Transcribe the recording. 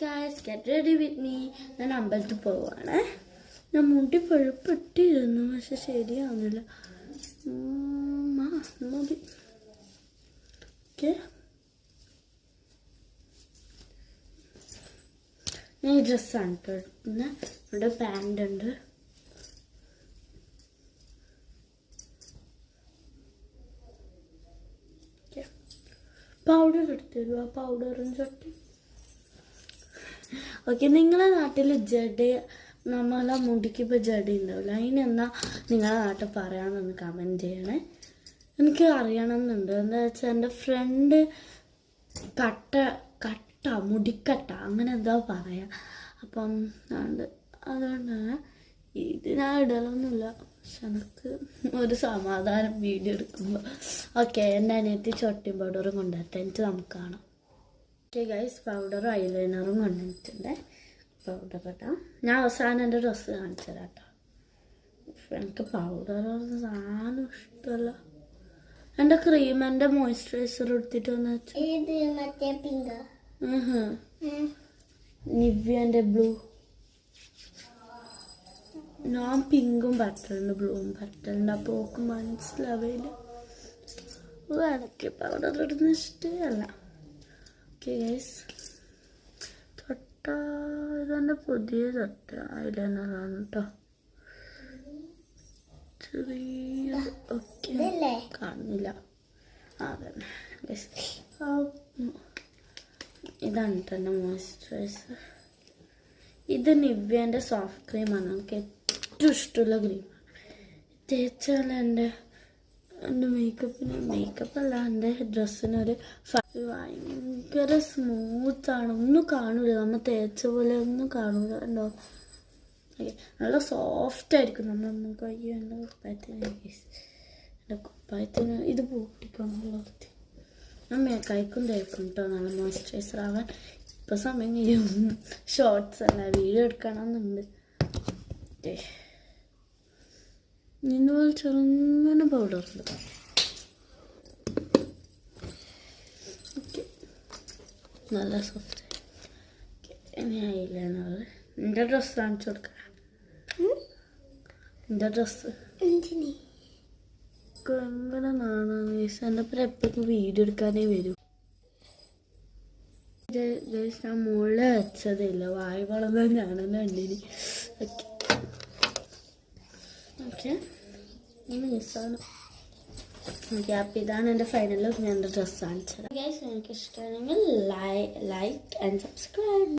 guys, get ready with me. ഞാൻ അമ്പലത്തിൽ പോവാണ്. ഞാൻ മുടി പഴുപ്പിട്ടിരുന്നു, പക്ഷെ ശരിയാവുന്നില്ല. മതി. ഓക്കെ, ഞാൻ ഈ ഡ്രസ്സാണ് കേട്ടോ. പിന്നെ ഇവിടെ പാൻ്റ് ഉണ്ട്. പൗഡർ എടുത്തു തരുമോ? പൗഡറും ചൊട്ടി. ഓക്കെ, നിങ്ങളെ നാട്ടിൽ നമ്മളെ മുടിക്ക് ഇപ്പോൾ ജഡി ഉണ്ടാവില്ല, അതിനെന്താ നിങ്ങളെ നാട്ടിൽ പറയാമെന്നൊന്ന് കമൻറ്റ് ചെയ്യണേ. എനിക്ക് അറിയണമെന്നുണ്ട്. എന്താ വെച്ചാൽ എൻ്റെ ഫ്രണ്ട് മുടിക്കട്ട അങ്ങനെ എന്താ പറയാ. അപ്പം അതുകൊണ്ടാണ് ഇത് ഞാൻ ഇടലൊന്നുമില്ല, പക്ഷെ എനിക്ക് ഒരു സമാധാനം വീഡിയോ എടുക്കുമ്പോൾ. ഓക്കെ, എൻ്റെ അനിയത്തി ചൊട്ടിയും പൗഡറും കൊണ്ടുവരട്ടെ, എന്നിട്ട് നമുക്ക് കാണാം. ഓക്കെ ഗൈസ്, പൗഡറും ഐലൈനറും കൊണ്ടുവന്നിട്ടുണ്ട്. പൗഡർ ഇട്ടാം. ഞാൻ അവസാനം എൻ്റെ ഡ്രസ്സ് കാണിച്ചു തരാം കേട്ടോ. എനിക്ക് പൗഡർ സാധനം ഇഷ്ടമല്ല. എൻ്റെ ക്രീം, എൻ്റെ മോയ്സ്ചറൈസർ എടുത്തിട്ട് വന്ന് നിവ്യൻ്റെ ബ്ലൂ. ഞാൻ പിങ്കും പറ്റലുണ്ട്, ബ്ലൂവും പറ്റലുണ്ട്. അപ്പോൾ ഓക്ക് മനസ്സിലാവില്ല. എനിക്ക് പൗഡർ ഇടുന്ന ഇഷ്ടമല്ല. ഓക്കെ ഗൈസ്, ഇതെൻ്റെ പുതിയ തൊട്ട ഐലൈനറാണ് കേട്ടോ. ചെറിയ ഓക്കെ കാണുന്നില്ല. അതന്നെ ഗൈസ്, ഇതാണ് കേട്ടോ എൻ്റെ മോയ്സ്ചറൈസർ. ഇത് നിവ്യേൻ്റെ സോഫ്റ്റ് ക്രീമാണ്. എനിക്ക് ഏറ്റവും ഇഷ്ടമുള്ള ക്രീമാണ്. തേച്ചാൽ എൻ്റെ മേക്കപ്പല്ല, എൻ്റെ ഡ്രസ്സിനൊരു ഭയങ്കര സ്മൂത്താണ്. ഒന്നും കാണൂല, നമ്മൾ തേച്ച പോലെ ഒന്നും കാണൂല. ഉണ്ടോ? നല്ല സോഫ്റ്റ് ആയിരിക്കും. നമ്മളൊന്നും കഴിയും. എൻ്റെ കുപ്പായത്തിന് ഇത് പൊട്ടിക്കാന്നുള്ളത്. ഞാൻ കൈക്കും തേക്കും കേട്ടോ, നല്ല മോയ്സ്ചറൈസർ ആവാൻ. ഇപ്പം സമയം കഴിയും, ഷോർട്സ് അല്ല, വീഡിയോ എടുക്കണമെന്നുണ്ട്. ഇതുപോലെ ചെറുങ്ങനെ പൗഡറുണ്ട്. ഓക്കെ, നല്ല സോഫ്റ്റ്. ഇനി ഐലൈനർ. എൻ്റെ ഡ്രസ്സ് കാണിച്ചു കൊടുക്കാം. എൻ്റെ ഡ്രസ്സ് എങ്ങനെ നാണാണ്. എൻ്റെ പേര് എപ്പോഴും വീഡിയോ എടുക്കാനേ വരും. ഞാൻ മുകളിൽ വെച്ചതില്ല, വായ് വളർന്ന ഞാനെന്നെ കണ്ടിന്. ഓക്കെ, മിസ്സാണ്. ഓക്കെ, അപ്പം ഇതാണ് എൻ്റെ ഫൈനൽ. ഞാൻ എൻ്റെ ഡ്രസ്സ് കാണിച്ചത്. ഗൈസ്, എനിക്ക് ഇഷ്ടമാണെങ്കിൽ ലൈക്ക് ആൻഡ് സബ്സ്ക്രൈബ്.